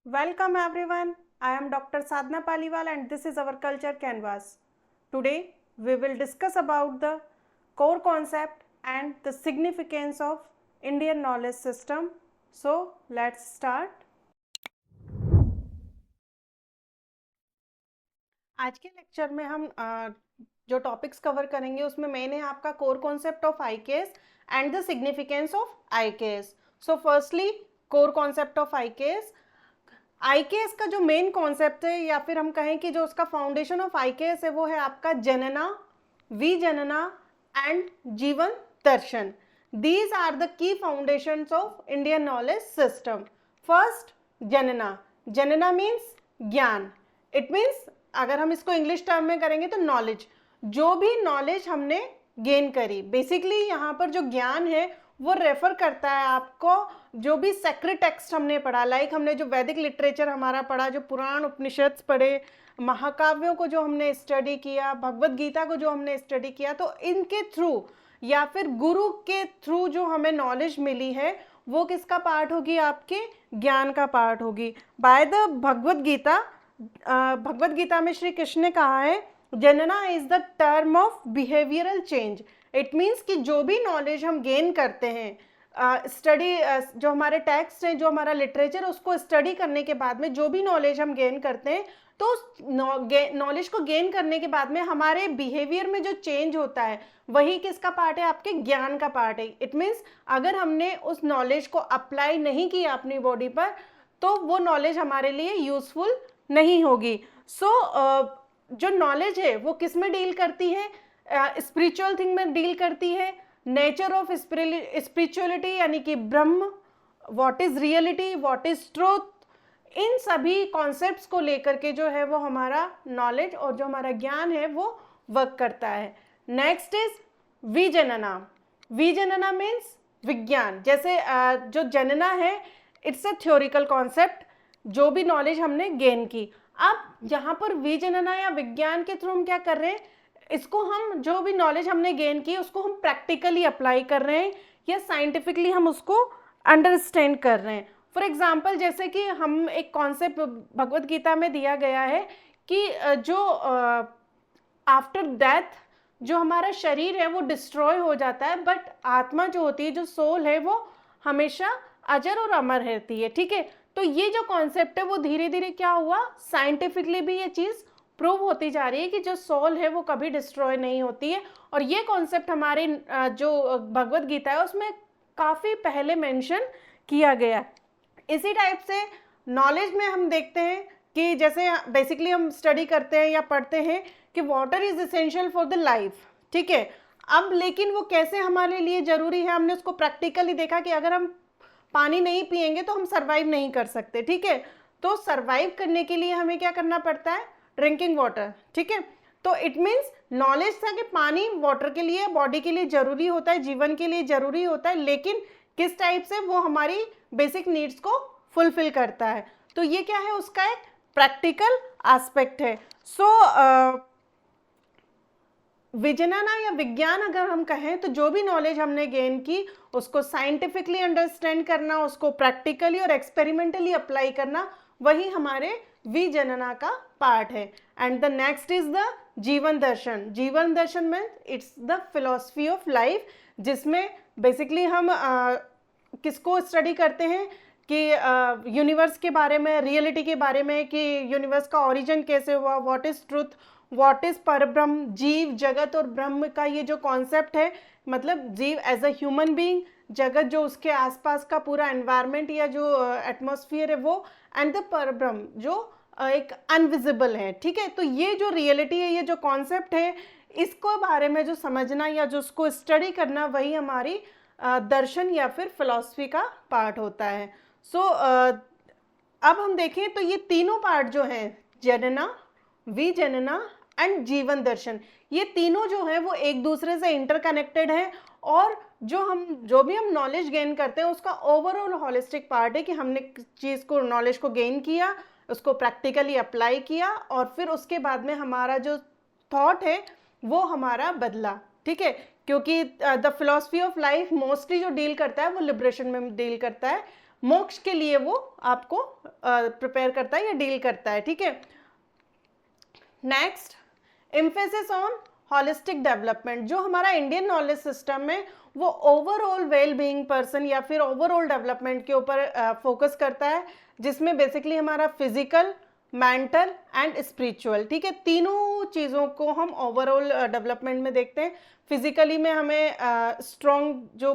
Welcome everyone. I am Dr. Sadhna Paliwal and this is our culture canvas. Today we will discuss about the core concept and the significance of Indian knowledge system. So let's start. आज के lecture में हम जो topics cover करेंगे उसमें मैंने आपका core concept of IKS and the significance of IKS. So firstly core concept of IKS. IKS का जो मेन कॉन्सेप्ट है या फिर हम कहें कि जो उसका फाउंडेशन ऑफ आईकेएस है वो है आपका जनना, vijnana and jeevan darshan. These are the key foundations of Indian knowledge system. First jnana. Jnana means gyan. It means अगर हम इसको इंग्लिश टर्म में करेंगे तो नॉलेज. जो भी नॉलेज हमने गेन करी, बेसिकली यहाँ पर जो ज्ञान है वो रेफर करता है आपको जो भी सेक्रेट टेक्स्ट हमने पढ़ा, लाइक हमने जो वैदिक लिटरेचर हमारा पढ़ा, जो पुराण उपनिषद पढ़े, महाकाव्यों को जो हमने स्टडी किया, भगवत गीता को जो हमने स्टडी किया, तो इनके थ्रू या फिर गुरु के थ्रू जो हमें नॉलेज मिली है वो किसका पार्ट होगी? आपके ज्ञान का पार्ट होगी. बाय द भगवत गीता, भगवत गीता में श्री कृष्ण ने कहा है jnana is the term of behavioural change. It means कि जो भी नॉलेज हम गेन करते हैं, स्टडी जो हमारे टेक्स्ट हैं, जो हमारा लिटरेचर, उसको स्टडी करने के बाद में जो भी नॉलेज हम गेन करते हैं, तो नॉलेज को गेन करने के बाद में हमारे बिहेवियर में जो चेंज होता है वही किसका पार्ट है? आपके ज्ञान का पार्ट है. इट मीन्स अगर हमने उस नॉलेज को अप्लाई नहीं किया अपनी बॉडी पर तो वो नॉलेज हमारे लिए यूजफुल नहीं होगी. सो जो नॉलेज है वो किस में डील करती है? स्पिरिचुअल थिंग में डील करती है. नेचर ऑफ स्पिरिचुअलिटी यानी कि ब्रह्म, what is reality, what is truth, इन सभी कॉन्सेप्ट्स को लेकर के जो है वो हमारा नॉलेज और जो हमारा ज्ञान है वो वर्क करता है. Next is vijnana. Vijnana means vigyan. जैसे जो जनना है इट्स अ थ्योरिकल कॉन्सेप्ट, जो भी नॉलेज हमने गेन की. अब यहाँ पर विजनना या विज्ञान के थ्रू हम क्या कर रहे हैं? इसको हम जो भी नॉलेज हमने गेन की उसको हम प्रैक्टिकली अप्लाई कर रहे हैं या साइंटिफिकली हम उसको अंडरस्टैंड कर रहे हैं. फॉर एग्जाम्पल जैसे कि हम एक कॉन्सेप्ट भगवत गीता में दिया गया है कि जो आफ्टर डेथ जो हमारा शरीर है वो डिस्ट्रॉय हो जाता है, बट आत्मा जो होती है, जो सोल है, वो हमेशा अजर और अमर रहती है. ठीक है, तो ये जो कॉन्सेप्ट है वो धीरे धीरे क्या हुआ, साइंटिफिकली भी ये चीज़ प्रूव होती जा रही है कि जो सोल है वो कभी डिस्ट्रॉय नहीं होती है. और ये कॉन्सेप्ट हमारे जो भगवत गीता है उसमें काफ़ी पहले मेंशन किया गया. इसी टाइप से नॉलेज में हम देखते हैं कि जैसे बेसिकली हम स्टडी करते हैं या पढ़ते हैं कि water is essential for the life. ठीक है, अब लेकिन वो कैसे हमारे लिए ज़रूरी है, हमने उसको प्रैक्टिकली देखा कि अगर हम पानी नहीं पिएंगे तो हम सर्वाइव नहीं कर सकते. ठीक है, तो सर्वाइव करने के लिए हमें क्या करना पड़ता है? Drinking water. ठीक है, तो इट मीन्स नॉलेज था कि पानी वाटर के लिए, बॉडी के लिए ज़रूरी होता है, जीवन के लिए ज़रूरी होता है, लेकिन किस टाइप से? वो हमारी बेसिक नीड्स को फुलफिल करता है. तो ये क्या है? उसका एक प्रैक्टिकल एस्पेक्ट है. सो विजनना या विज्ञान अगर हम कहें तो जो भी नॉलेज हमने गेन की उसको साइंटिफिकली अंडरस्टैंड करना, उसको प्रैक्टिकली और एक्सपेरिमेंटली अप्लाई करना, वही हमारे विजनना का पार्ट है. And the next is the जीवन दर्शन. जीवन दर्शन में it's the philosophy of life, जिसमें बेसिकली हम किसको स्टडी करते हैं कि यूनिवर्स के बारे में, रियलिटी के बारे में, कि यूनिवर्स का ओरिजिन कैसे हुआ, what is truth, what is परब्रह्म, जीव जगत और ब्रह्म का ये जो कॉन्सेप्ट है, मतलब जीव एज अ ह्यूमन बीइंग, जगत जो उसके आसपास का पूरा एनवायरनमेंट या जो एटमॉस्फेयर है वो, एंड द परब्रह्म जो एक अनविजिबल है. ठीक है, तो ये जो रियलिटी है, ये जो कॉन्सेप्ट है, इसको बारे में जो समझना या जो उसको स्टडी करना, वही हमारी दर्शन या फिर फिलॉसफी का पार्ट होता है. सो अब हम देखें तो ये तीनों पार्ट जो हैं, जनना, विजनना एंड जीवन दर्शन, ये तीनों जो है वो एक दूसरे से इंटरकनेक्टेड है. और जो भी हम नॉलेज गेन करते हैं उसका ओवरऑल होलिस्टिक पार्ट है कि हमने चीज़ को, नॉलेज को गेन किया, उसको प्रैक्टिकली अप्लाई किया और फिर उसके बाद में हमारा जो थॉट है वो हमारा बदला. ठीक है, क्योंकि the philosophy of life mostly जो डील करता है वो लिबरेशन में डील करता है. मोक्ष के लिए वो आपको प्रिपेयर करता है या डील करता है, ठीक है। Next, emphasis on holistic development. जो हमारा इंडियन नॉलेज सिस्टम है वो ओवरऑल वेल बीइंग पर्सन या फिर ओवरऑल डेवलपमेंट के ऊपर फोकस करता है, जिसमें बेसिकली हमारा फिजिकल, मेंटल एंड स्पिरिचुअल, ठीक है, तीनों चीज़ों को हम ओवरऑल डेवलपमेंट में देखते हैं। फिजिकली में हमें स्ट्रॉन्ग जो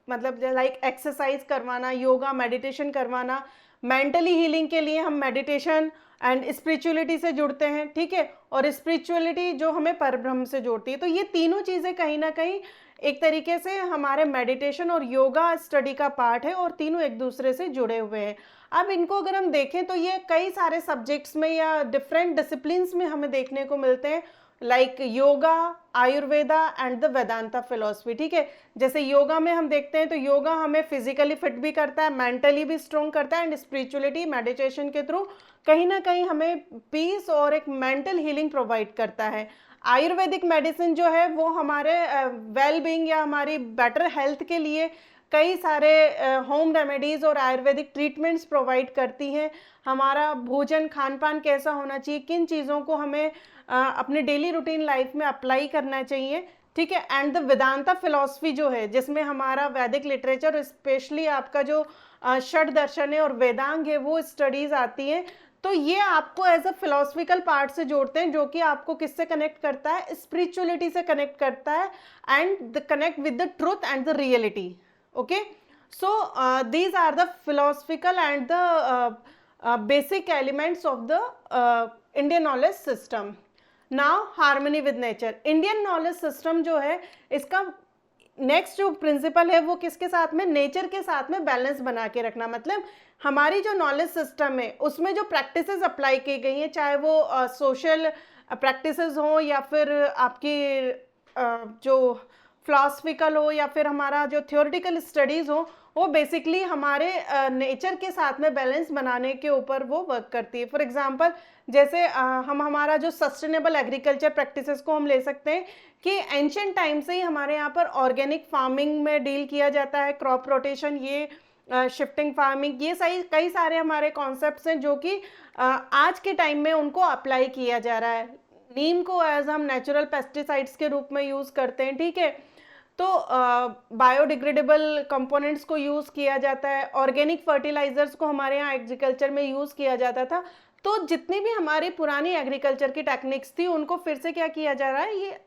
मतलब लाइक एक्सरसाइज करवाना, योगा, मेडिटेशन करवाना। मेंटली हीलिंग के लिए हम मेडिटेशन एंड स्पिरिचुअलिटी से जुड़ते हैं, ठीक है, और स्पिरिचुअलिटी जो हमें परब्रह्म से जोड़ती है। तो ये तीनों चीज़ें कहीं ना कहीं एक तरीके से हमारे मेडिटेशन और योगा स्टडी का पार्ट है और तीनों एक दूसरे से जुड़े हुए हैं। अब इनको अगर हम देखें तो ये कई सारे सब्जेक्ट्स में या डिफरेंट डिसिप्लिन्स में हमें देखने को मिलते हैं, like yoga, Ayurveda and the Vedanta philosophy, ठीक है। जैसे योगा में हम देखते हैं तो योगा हमें फिजिकली फिट भी करता है, मेंटली भी स्ट्रॉन्ग करता है, एंड स्पिरिचुअलिटी मेडिटेशन के थ्रू कहीं ना कहीं हमें पीस और एक मेंटल हीलिंग प्रोवाइड करता है। आयुर्वेदिक मेडिसिन जो है वो हमारे वेल बीइंग या हमारी बेटर हेल्थ के लिए कई सारे होम रेमेडीज़ और आयुर्वेदिक ट्रीटमेंट्स प्रोवाइड करती हैं। हमारा भोजन, खान पान कैसा होना चाहिए, किन चीज़ों को हमें अपने डेली रूटीन लाइफ में अप्लाई करना चाहिए, ठीक है। एंड द वेदांता फिलॉसफी जो है, जिसमें हमारा वैदिक लिटरेचर, स्पेशली आपका जो षड दर्शन है और वेदांग है, वो स्टडीज़ आती हैं। तो ये आपको एज अ फिलोसफिकल पार्ट से जोड़ते हैं, जो कि आपको किससे कनेक्ट करता है, स्पिरिचुअलिटी से कनेक्ट करता है, and the connect with the truth and the reality. Okay, so these are the philosophical and the basic elements of the Indian knowledge system. Now harmony with nature. Indian knowledge system जो है, इसका next जो principal है वो किसके साथ में, nature के साथ में बैलेंस बना के रखना। मतलब हमारी जो नॉलेज सिस्टम है उसमें जो प्रैक्टिसेस अप्लाई की गई हैं, चाहे वो सोशल प्रैक्टिसेस हो या फिर आपकी जो फिलोसफिकल हो या फिर हमारा जो थियोरिटिकल स्टडीज़ हो, वो बेसिकली हमारे नेचर के साथ में बैलेंस बनाने के ऊपर वो वर्क करती है। फॉर एग्जांपल, जैसे हम हमारा जो सस्टेनेबल एग्रीकल्चर प्रैक्टिसेस को हम ले सकते हैं कि एंशिएंट टाइम से ही हमारे यहाँ पर ऑर्गेनिक फार्मिंग में डील किया जाता है, क्रॉप रोटेशन, ये शिफ्टिंग फार्मिंग, ये सही कई सारे हमारे कॉन्सेप्ट्स हैं जो कि आज के टाइम में उनको अप्लाई किया जा रहा है। नीम को एज हम नेचुरल पेस्टिसाइड्स के रूप में यूज़ करते हैं, ठीक है। तो बायोडिग्रेडेबल कंपोनेंट्स को यूज़ किया जाता है, ऑर्गेनिक फर्टिलाइजर्स को हमारे यहाँ एग्रीकल्चर में यूज़ किया जाता था। तो जितनी भी हमारी पुरानी एग्रीकल्चर की टेक्निक्स थी उनको फिर से क्या किया जा रहा है, ये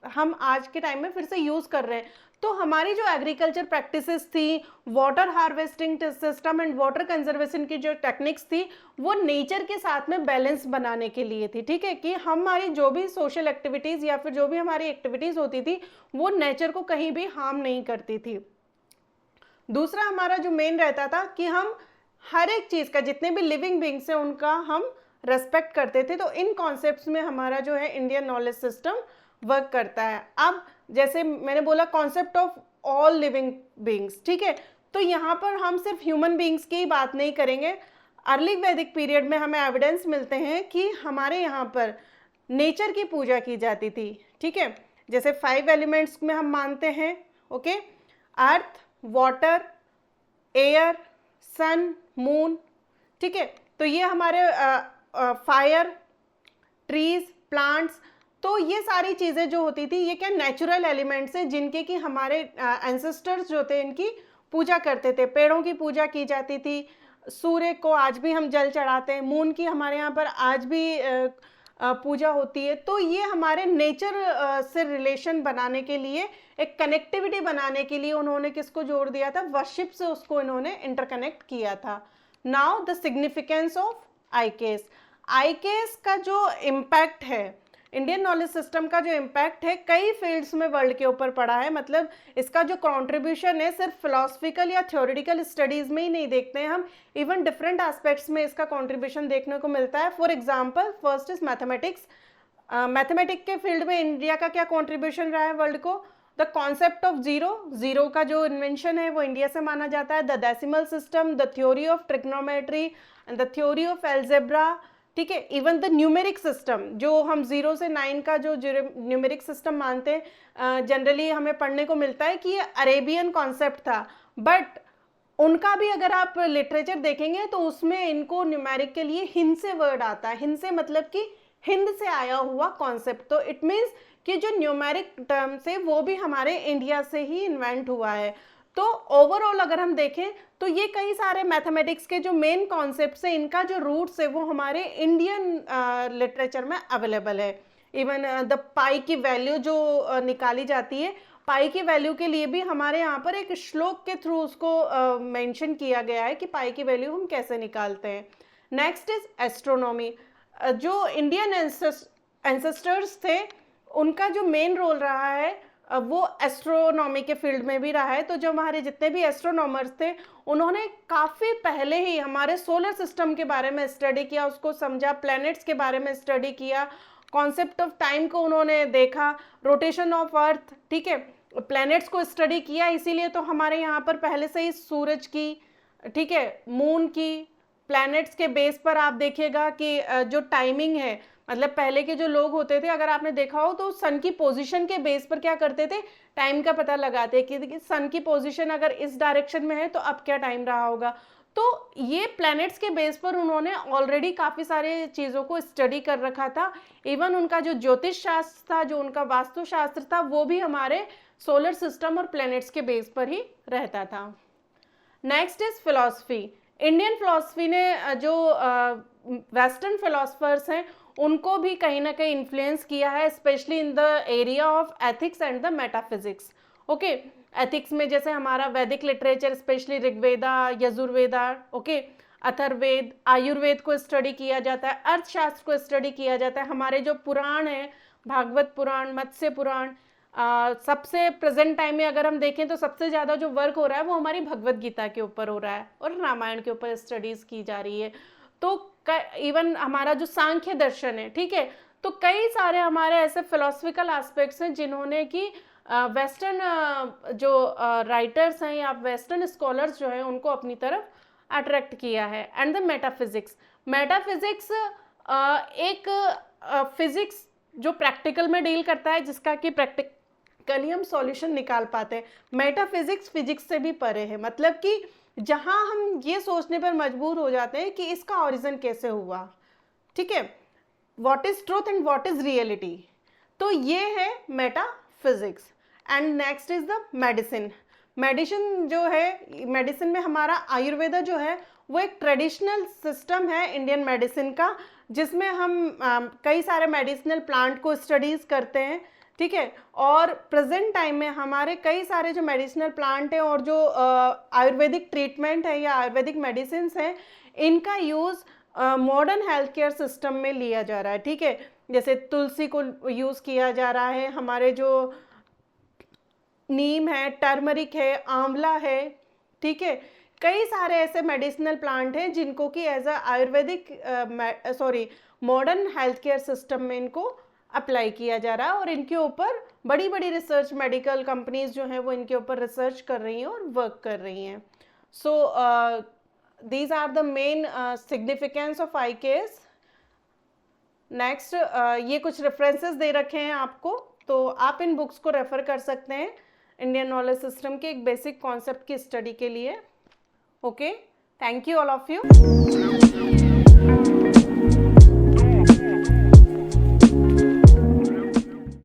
हम आज के टाइम में फिर से यूज़ कर रहे हैं। तो हमारी जो एग्रीकल्चर प्रैक्टिसेस थी, water harvesting system and water conservation की जो टेक्निक्स थी, वो नेचर के साथ में बैलेंस बनाने के लिए थी, ठीक है, कि हमारी जो भी सोशल एक्टिविटीज़ या फिर जो भी हमारी एक्टिविटीज़ होती थी वो नेचर को कहीं भी हार्म नहीं करती थी। दूसरा हमारा जो मेन रहता था कि हम हर एक चीज़ का, जितने भी लिविंग बींग्स हैं उनका हम रेस्पेक्ट करते थे। तो इन कॉन्सेप्ट्स में हमारा जो है इंडियन नॉलेज सिस्टम वर्क करता है। अब जैसे मैंने बोला concept of all living beings, ठीक है, तो यहाँ पर हम सिर्फ ह्यूमन बींग्स की ही बात नहीं करेंगे। अर्ली वैदिक पीरियड में हमें एविडेंस मिलते हैं कि हमारे यहाँ पर नेचर की पूजा की जाती थी, ठीक है। जैसे 5 एलिमेंट्स में हम मानते हैं, ओके, अर्थ, वाटर, एयर, सन, मून, ठीक है। तो ये हमारे फायर, ट्रीज, प्लांट्स, तो ये सारी चीज़ें जो होती थी ये क्या नेचुरल एलिमेंट्स हैं जिनके कि हमारे एंसेस्टर्स जो थे इनकी पूजा करते थे। पेड़ों की पूजा की जाती थी, सूर्य को आज भी हम जल चढ़ाते हैं, मून की हमारे यहाँ पर आज भी पूजा होती है। तो ये हमारे नेचर से रिलेशन बनाने के लिए, एक कनेक्टिविटी बनाने के लिए उन्होंने किसको जोड़ दिया था, वर्शिप से उसको इन्होंने इंटरकनेक्ट किया था। Now the significance of IKS. IKS का जो इम्पैक्ट है, इंडियन नॉलेज सिस्टम का जो इम्पैक्ट है, कई फील्ड्स में वर्ल्ड के ऊपर पड़ा है। मतलब इसका जो कंट्रीब्यूशन है सिर्फ फिलोसफिकल या थ्योरेटिकल स्टडीज़ में ही नहीं देखते हैं हम, इवन डिफरेंट एस्पेक्ट्स में इसका कंट्रीब्यूशन देखने को मिलता है। For example, first is mathematics. Mathematics के फील्ड में इंडिया का क्या कंट्रीब्यूशन रहा है वर्ल्ड को, द कॉन्सेप्ट ऑफ जीरो का जो इन्वेंशन है वो इंडिया से माना जाता है। The decimal system, the theory of trigonometry and the theory of algebra, ठीक है। इवन द न्यूमेरिक सिस्टम, जो हम 0 से 9 का जो न्यूमेरिक सिस्टम मानते हैं, जनरली हमें पढ़ने को मिलता है कि ये अरेबियन कॉन्सेप्ट था, बट उनका भी अगर आप लिटरेचर देखेंगे तो उसमें इनको न्यूमेरिक के लिए हिंद से वर्ड आता है। हिंद से मतलब कि हिंद से आया हुआ कॉन्सेप्ट, तो इट मीन्स कि जो न्यूमेरिक टर्म्स है वो भी हमारे इंडिया से ही इन्वेंट हुआ है। तो ओवरऑल अगर हम देखें तो ये कई सारे मैथमेटिक्स के जो मेन कॉन्सेप्ट्स है, इनका जो रूट्स है वो हमारे इंडियन लिटरेचर में अवेलेबल है। इवन द पाई की वैल्यू जो निकाली जाती है, पाई की वैल्यू के लिए भी हमारे यहाँ पर एक श्लोक के थ्रू उसको मेंशन किया गया है कि पाई की वैल्यू हम कैसे निकालते हैं। Next is astronomy. जो इंडियन एंसेस्टर्स थे उनका जो मेन रोल रहा है वो एस्ट्रोनॉमी के फील्ड में भी रहा है। तो जो हमारे जितने भी एस्ट्रोनॉमर्स थे उन्होंने काफ़ी पहले ही हमारे सोलर सिस्टम के बारे में स्टडी किया, उसको समझा, प्लैनेट्स के बारे में स्टडी किया, कॉन्सेप्ट ऑफ टाइम को उन्होंने देखा, रोटेशन ऑफ अर्थ, ठीक है, प्लैनेट्स को स्टडी किया। इसीलिए तो हमारे यहाँ पर पहले से ही सूरज की, ठीक है, मून की, प्लैनेट्स के बेस पर आप देखिएगा कि जो टाइमिंग है, मतलब पहले के जो लोग होते थे अगर आपने देखा हो तो सन की पोजीशन के बेस पर क्या करते थे, टाइम का पता लगाते कि सन की पोजीशन अगर इस डायरेक्शन में है तो अब क्या टाइम रहा होगा। तो ये प्लैनेट्स के बेस पर उन्होंने ऑलरेडी काफ़ी सारे चीज़ों को स्टडी कर रखा था। इवन उनका जो ज्योतिष शास्त्र था, जो उनका वास्तुशास्त्र था, वो भी हमारे सोलर सिस्टम और प्लैनेट्स के बेस पर ही रहता था। Next is philosophy. Indian philosophy ने जो वेस्टर्न फिलोसफर्स हैं उनको भी कहीं ना कहीं इन्फ्लुएंस किया है, specially in the area of ethics and the metaphysics. Okay, ethics में जैसे हमारा वैदिक literature, specially Rigveda, Yajurveda, okay, Atharvaveda, Ayurveda को स्टडी किया जाता है, अर्थशास्त्र को स्टडी किया जाता है। हमारे जो पुराण है, भागवत पुराण, मत्स्य पुराण, सबसे प्रेजेंट टाइम में अगर हम देखें तो सबसे ज़्यादा जो वर्क हो रहा है वो हमारी भगवत गीता के ऊपर हो रहा है और रामायण के ऊपर स्टडीज़ की जा रही है। तो इवन हमारा जो सांख्य दर्शन है, ठीक है, तो कई सारे हमारे ऐसे फिलोसफिकल एस्पेक्ट्स हैं जिन्होंने कि वेस्टर्न जो राइटर्स हैं या वेस्टर्न स्कॉलर्स जो हैं उनको अपनी तरफ अट्रैक्ट किया है। And the metaphysics. मेटाफिजिक्स एक फिजिक्स जो प्रैक्टिकल में डील करता है, जिसका कि प्रैक्टिकली हम सॉल्यूशन निकाल पाते हैं। मेटाफिजिक्स फिजिक्स से भी परे है, मतलब कि जहां हम ये सोचने पर मजबूर हो जाते हैं कि इसका ओरिजिन कैसे हुआ, ठीक है, what is truth and what is reality. तो ये है metaphysics. And next is the medicine. Medicine जो है, मेडिसिन में हमारा आयुर्वेदा जो है वो एक ट्रेडिशनल सिस्टम है इंडियन मेडिसिन का, जिसमें हम कई सारे मेडिसिनल प्लांट को स्टडीज़ करते हैं, ठीक है। और प्रेजेंट टाइम में हमारे कई सारे जो मेडिसिनल प्लांट हैं और जो आयुर्वेदिक ट्रीटमेंट है या आयुर्वेदिक मेडिसिन हैं, इनका use modern health care system में लिया जा रहा है, ठीक है। जैसे तुलसी को यूज़ किया जा रहा है, हमारे जो नीम है, टर्मरिक है, आंवला है, ठीक है। कई सारे ऐसे मेडिसिनल प्लांट हैं जिनको कि as a Ayurvedic modern health care system में इनको अप्लाई किया जा रहा है और इनके ऊपर बड़ी बड़ी रिसर्च मेडिकल कंपनीज जो हैं वो इनके ऊपर रिसर्च कर रही हैं और वर्क कर रही हैं। So these are the main significance of IKS। Next, ये कुछ रेफरेंसेस दे रखे हैं आपको, तो आप इन बुक्स को रेफर कर सकते हैं इंडियन नॉलेज सिस्टम के एक बेसिक कॉन्सेप्ट की स्टडी के लिए। Okay, thank you all of you.